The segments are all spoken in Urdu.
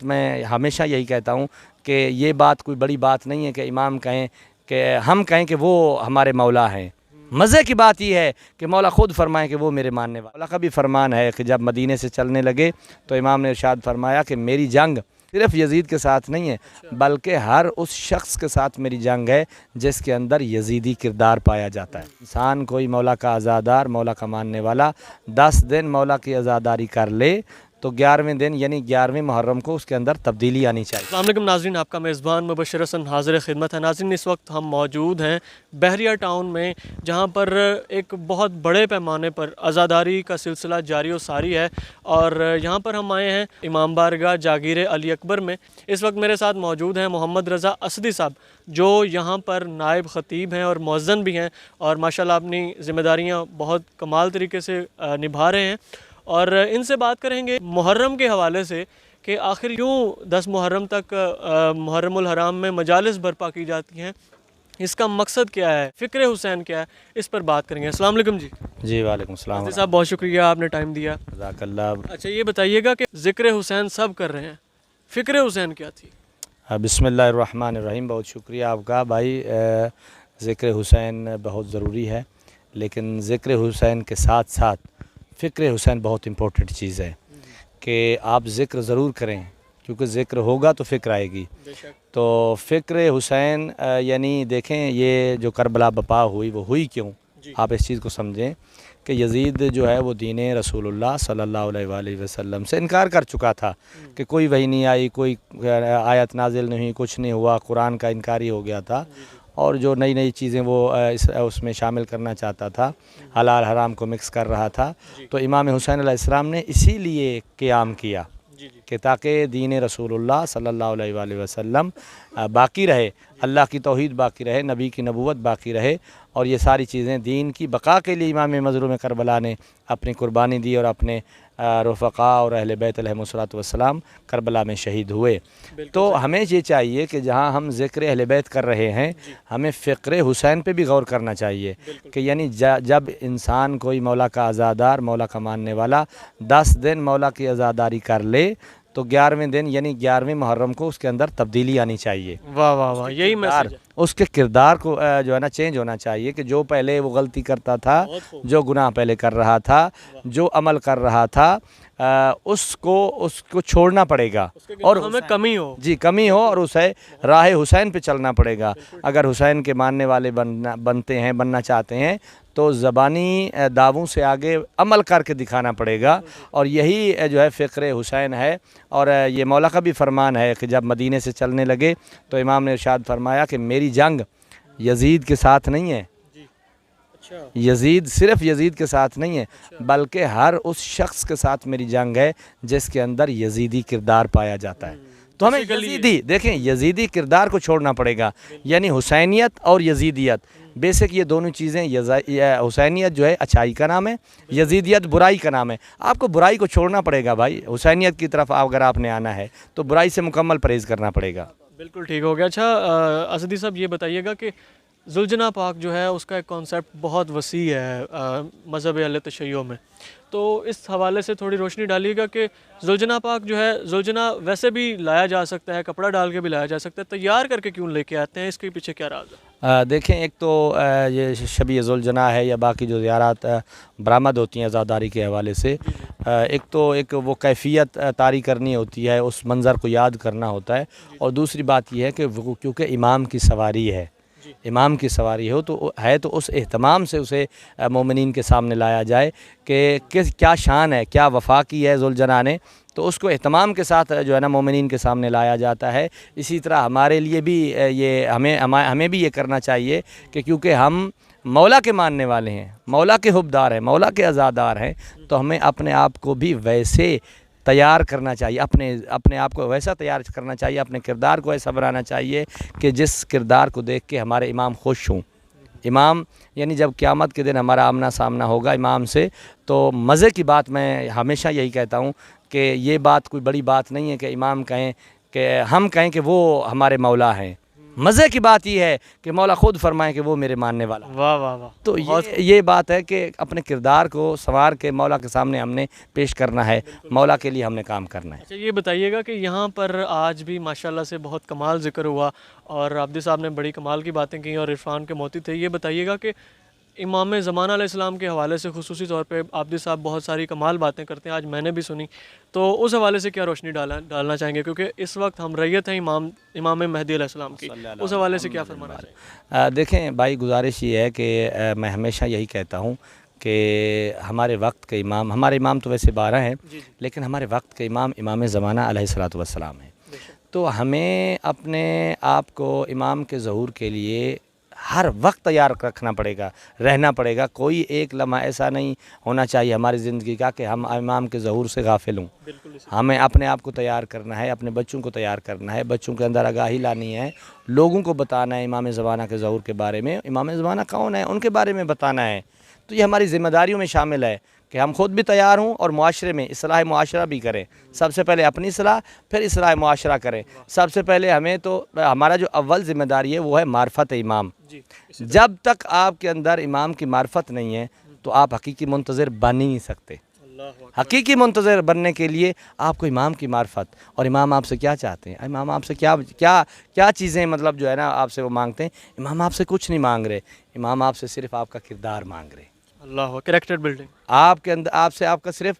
میں ہمیشہ یہی کہتا ہوں کہ یہ بات کوئی بڑی بات نہیں ہے کہ امام کہیں کہ ہم کہیں کہ وہ ہمارے مولا ہیں۔ مزے کی بات یہ ہے کہ مولا خود فرمائیں کہ وہ میرے ماننے والا۔ مولا کا بھی فرمان ہے کہ جب مدینے سے چلنے لگے تو امام نے ارشاد فرمایا کہ میری جنگ صرف یزید کے ساتھ نہیں ہے بلکہ ہر اس شخص کے ساتھ میری جنگ ہے جس کے اندر یزیدی کردار پایا جاتا ہے۔ انسان کوئی مولا کا عزادار، مولا کا ماننے والا 10 دن مولا کی عزاداری کر لے تو 11ویں دن یعنی 11ویں محرم کو اس کے اندر تبدیلی آنی چاہیے۔ السلام علیکم ناظرین، آپ کا میزبان مبشر حسن حاضر خدمت ہے۔ ناظرین، اس وقت ہم موجود ہیں بحریہ ٹاؤن میں، جہاں پر ایک بہت بڑے پیمانے پر عزاداری کا سلسلہ جاری و ساری ہے، اور یہاں پر ہم آئے ہیں امام بارگاہ جاگیر علی اکبر میں۔ اس وقت میرے ساتھ موجود ہیں محمد رضا اسدی صاحب، جو یہاں پر نائب خطیب ہیں اور مؤذن بھی ہیں، اور ماشاءاللہ اپنی ذمہ داریاں بہت کمال طریقے سے نبھا رہے ہیں، اور ان سے بات کریں گے محرم کے حوالے سے کہ آخر یوں 10 محرم تک محرم الحرام میں مجالس برپا کی جاتی ہیں، اس کا مقصد کیا ہے، فکر حسین کیا ہے، اس پر بات کریں گے۔ السلام علیکم جی۔ جی وعلیکم السلام۔ اسدی صاحب بہت شکریہ، آپ نے ٹائم دیا۔ جزاک اللہ۔ اچھا یہ بتائیے گا کہ ذکر حسین سب کر رہے ہیں، فکر حسین کیا تھی؟ بسم اللہ الرحمن الرحیم۔ بہت شکریہ آپ کا بھائی۔ ذکر حسین بہت ضروری ہے، لیکن ذکر حسین کے ساتھ ساتھ فکر حسین بہت امپورٹنٹ چیز ہے کہ آپ ذکر ضرور کریں، کیونکہ ذکر ہوگا تو فکر آئے گی۔ تو فکر حسین یعنی دیکھیں یہ جو کربلا بپا ہوئی وہ ہوئی کیوں، آپ اس چیز کو سمجھیں کہ یزید جو ہے وہ دین رسول اللہ صلی اللہ علیہ وآلہ وسلم سے انکار کر چکا تھا کہ کوئی وحی نہیں آئی، کوئی آیت نازل نہیں ہوئی، کچھ نہیں ہوا، قرآن کا انکاری ہو گیا تھا، اور جو نئی نئی چیزیں وہ اس میں شامل کرنا چاہتا تھا، حلال حرام کو مکس کر رہا تھا۔ تو امام حسین علیہ السلام نے اسی لیے قیام کیا کہ تاکہ دین رسول اللہ صلی اللہ علیہ وآلہ وسلم باقی رہے، اللہ کی توحید باقی رہے، نبی کی نبوت باقی رہے، اور یہ ساری چیزیں دین کی بقا کے لیے امام مظلوم کربلا نے اپنی قربانی دی، اور اپنے رفقاء اور اہل بیت علیہم الصلوۃ والسلام کربلا میں شہید ہوئے۔ تو ہمیں یہ چاہیے کہ جہاں ہم ذکر اہل بیت کر رہے ہیں ہمیں فکر حسین پہ بھی غور کرنا چاہیے کہ یعنی جب انسان کوئی مولا کا عزادار، مولا کا ماننے والا 10 دن مولا کی عزاداری کر لے تو 11ویں دن یعنی 11ویں محرم کو اس کے اندر تبدیلی آنی چاہیے۔ واہ واہ واہ، یہی میسج ہے۔ اس کے کردار کو جو ہے نا چینج ہونا چاہیے کہ جو پہلے وہ غلطی کرتا تھا، جو گناہ پہلے کر رہا تھا، جو عمل کر رہا تھا، اس کو چھوڑنا پڑے گا، اور ہمیں کمی ہو، جی کمی ہو، اور اسے راہ حسین پہ چلنا پڑے گا۔ اگر حسین کے ماننے والے بننا چاہتے ہیں تو زبانی دعووں سے آگے عمل کر کے دکھانا پڑے گا، اور یہی جو ہے فکر حسین ہے۔ اور یہ مولا کا بھی فرمان ہے کہ جب مدینے سے چلنے لگے تو امام نے ارشاد فرمایا کہ میری جنگ یزید کے ساتھ نہیں ہے، صرف یزید کے ساتھ نہیں ہے بلکہ ہر اس شخص کے ساتھ میری جنگ ہے جس کے اندر یزیدی کردار پایا جاتا ہے۔ تو ہمیں دیکھیں یزیدی کردار کو چھوڑنا پڑے گا، یعنی حسینیت اور یزیدیت بیسک یہ دونوں چیزیں، حسینیت جو ہے اچھائی کا نام ہے، یزیدیت برائی کا نام ہے۔ آپ کو برائی کو چھوڑنا پڑے گا بھائی، حسینیت کی طرف اگر آپ نے آنا ہے تو برائی سے مکمل پرہیز کرنا پڑے گا۔ بالکل ٹھیک ہو گیا۔ اچھا اسدی صاحب یہ بتائیے گا کہ ذوالجناح پاک جو ہے اس کا ایک کانسیپٹ بہت وسیع ہے مذہب اہل تشیع میں، تو اس حوالے سے تھوڑی روشنی ڈالیے گا کہ ذوالجناح پاک جو ہے، ذوالجناح ویسے بھی لایا جا سکتا ہے، کپڑا ڈال کے بھی لایا جا سکتا ہے، تیار کر کے کیوں لے کے آتے ہیں، اس کے پیچھے کیا راز ہے؟ دیکھیں ایک تو یہ شبیہ ذوالجناح ہے یا باقی جو زیارات برآمد ہوتی ہیں عزاداری کے حوالے سے، ایک وہ کیفیت طاری کرنی ہوتی ہے، اس منظر کو یاد کرنا ہوتا ہے، اور دوسری بات یہ ہے کہ وہ کیونکہ امام کی سواری ہے، امام کی سواری ہو تو اس اہتمام سے اسے مومنین کے سامنے لایا جائے کہ کیا شان ہے، کیا وفا کی ہے ذوالجناح نے، تو اس کو اہتمام کے ساتھ جو ہے نا مومنین کے سامنے لایا جاتا ہے۔ اسی طرح ہمارے لیے بھی یہ ہمیں بھی یہ کرنا چاہیے کہ کیونکہ ہم مولا کے ماننے والے ہیں، مولا کے حبدار ہیں، مولا کے عزادار ہیں، تو ہمیں اپنے آپ کو بھی ویسے تیار کرنا چاہیے، اپنے آپ کو ویسا تیار کرنا چاہیے، اپنے کردار کو ایسا بنانا چاہیے کہ جس کردار کو دیکھ کے ہمارے امام خوش ہوں۔ امام یعنی جب قیامت کے دن ہمارا آمنا سامنا ہوگا امام سے، تو مزے کی بات میں ہمیشہ یہی کہتا ہوں کہ یہ بات کوئی بڑی بات نہیں ہے کہ امام کہیں کہ ہم کہیں کہ وہ ہمارے مولا ہیں۔ مزے کی بات یہ ہے کہ مولا خود فرمائے کہ وہ میرے ماننے والا. واہ واہ واہ. تو یہ بات ہے کہ اپنے کردار کو سنوار کے مولا کے سامنے ہم نے پیش کرنا ہے, مولا کے لیے ہم نے کام کرنا ہے. اچھا یہ بتائیے گا کہ یہاں پر آج بھی ماشاءاللہ سے بہت کمال ذکر ہوا اور عابدی صاحب نے بڑی کمال کی باتیں کی اور عرفان کے موتی تھے. یہ بتائیے گا کہ امام زمانہ علیہ السلام کے حوالے سے خصوصی طور پہ عابدی صاحب بہت ساری کمال باتیں کرتے ہیں, آج میں نے بھی سنی, تو اس حوالے سے کیا روشنی ڈالنا چاہیں گے, کیونکہ اس وقت ہم ریت ہیں امام مہدی علیہ السلام کی, اس حوالے سے کیا فرمانا چاہیں گے؟ دیکھیں بھائی, گزارش یہ ہے کہ میں ہمیشہ یہی کہتا ہوں کہ ہمارے وقت کے امام, ہمارے امام تو ویسے 12 ہیں, لیکن ہمارے وقت کے امام زمانہ علیہ الصلوۃ والسلام ہیں. تو ہمیں اپنے آپ کو امام کے ظہور کے لیے ہر وقت تیار رکھنا پڑے گا, رہنا پڑے گا. کوئی ایک لمحہ ایسا نہیں ہونا چاہیے ہماری زندگی کا کہ ہم امام کے ظہور سے غافل ہوں. ہمیں اپنے آپ کو تیار کرنا ہے, اپنے بچوں کو تیار کرنا ہے, بچوں کے اندر آگاہی لانی ہے, لوگوں کو بتانا ہے امام زمانہ کے ظہور کے بارے میں, امام زمانہ کون ہے ان کے بارے میں بتانا ہے. تو یہ ہماری ذمہ داریوں میں شامل ہے کہ ہم خود بھی تیار ہوں اور معاشرے میں اصلاح معاشرہ بھی کریں. سب سے پہلے اپنی اصلاح, پھر اصلاح معاشرہ کریں. سب سے پہلے ہمیں تو ہمارا جو اول ذمہ داری ہے وہ ہے معرفت امام. جب تک آپ کے اندر امام کی معرفت نہیں ہے تو آپ حقیقی منتظر بن ہی نہیں سکتے. حقیقی منتظر بننے کے لیے آپ کو امام کی معرفت, اور امام آپ سے کیا چاہتے ہیں, امام آپ سے کیا چیزیں مطلب جو ہے نا آپ سے وہ مانگتے ہیں. امام آپ سے کچھ نہیں مانگ رہے, امام آپ سے صرف آپ کا کردار مانگ رہے. اللہ, کریکٹر بلڈنگ. آپ کے اندر آپ کا صرف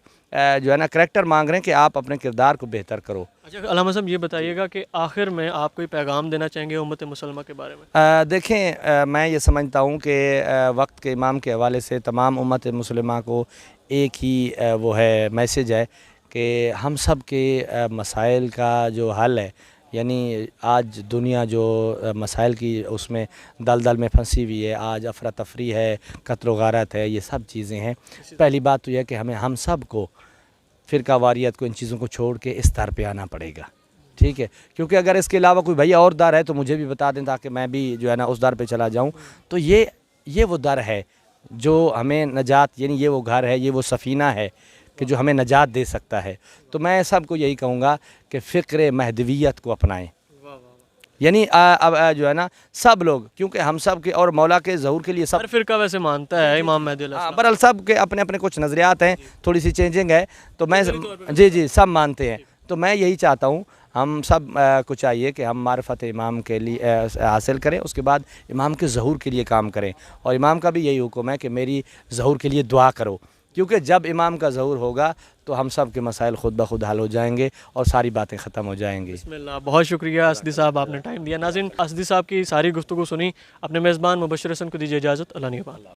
جو ہے نا کریکٹر مانگ رہے ہیں کہ آپ اپنے کردار کو بہتر کرو. اچھا علامہ صاحب یہ بتائیے گا کہ آخر میں آپ کوئی پیغام دینا چاہیں گے امت مسلمہ کے بارے میں؟ دیکھیں میں یہ سمجھتا ہوں کہ وقت کے امام کے حوالے سے تمام امت مسلمہ کو ایک ہی وہ ہے میسج ہے کہ ہم سب کے مسائل کا جو حل ہے, یعنی آج دنیا جو مسائل کی اس میں دلدل میں پھنسی ہوئی ہے, آج افراتفری ہے, قتل و غارت ہے, یہ سب چیزیں ہیں. پہلی بات تو یہ ہے کہ ہم سب کو فرقہ واریت کو, ان چیزوں کو چھوڑ کے اس در پہ آنا پڑے گا. ٹھیک ہے, کیونکہ اگر اس کے علاوہ کوئی بھیا اور در ہے تو مجھے بھی بتا دیں تاکہ میں بھی جو ہے نا اس در پہ چلا جاؤں. تو یہ وہ در ہے جو ہمیں نجات, یعنی یہ وہ گھر ہے, یہ وہ سفینہ ہے کہ جو ہمیں نجات دے سکتا ہے. تو میں سب کو یہی کہوں گا کہ فکر مہدویت کو اپنائیں. یعنی اب جو ہے نا سب لوگ, کیونکہ ہم سب کے اور مولا کے ظہور کے لیے ہر فرقہ ویسے مانتا ہے امام مہدی علیہ السلام, برحال سب کے اپنے اپنے کچھ نظریات ہیں, تھوڑی سی چینجنگ ہے. تو میں جی سب مانتے ہیں. تو میں یہی چاہتا ہوں ہم سب کو چاہیے کہ ہم معرفت امام کے لیے حاصل کریں, اس کے بعد امام کے ظہور کے لیے کام کریں. اور امام کا بھی یہی حکم ہے کہ میری ظہور کے لیے دعا کرو, کیونکہ جب امام کا ظہور ہوگا تو ہم سب کے مسائل خود بخود حل ہو جائیں گے اور ساری باتیں ختم ہو جائیں گی. بسم اللہ. بہت شکریہ اسدی صاحب, آپ نے ٹائم دیا. ناظرین اسدی صاحب کی ساری گفتگو سنی, اپنے میزبان مبشر حسن کو دیجیے اجازت. اللہ نگہبان.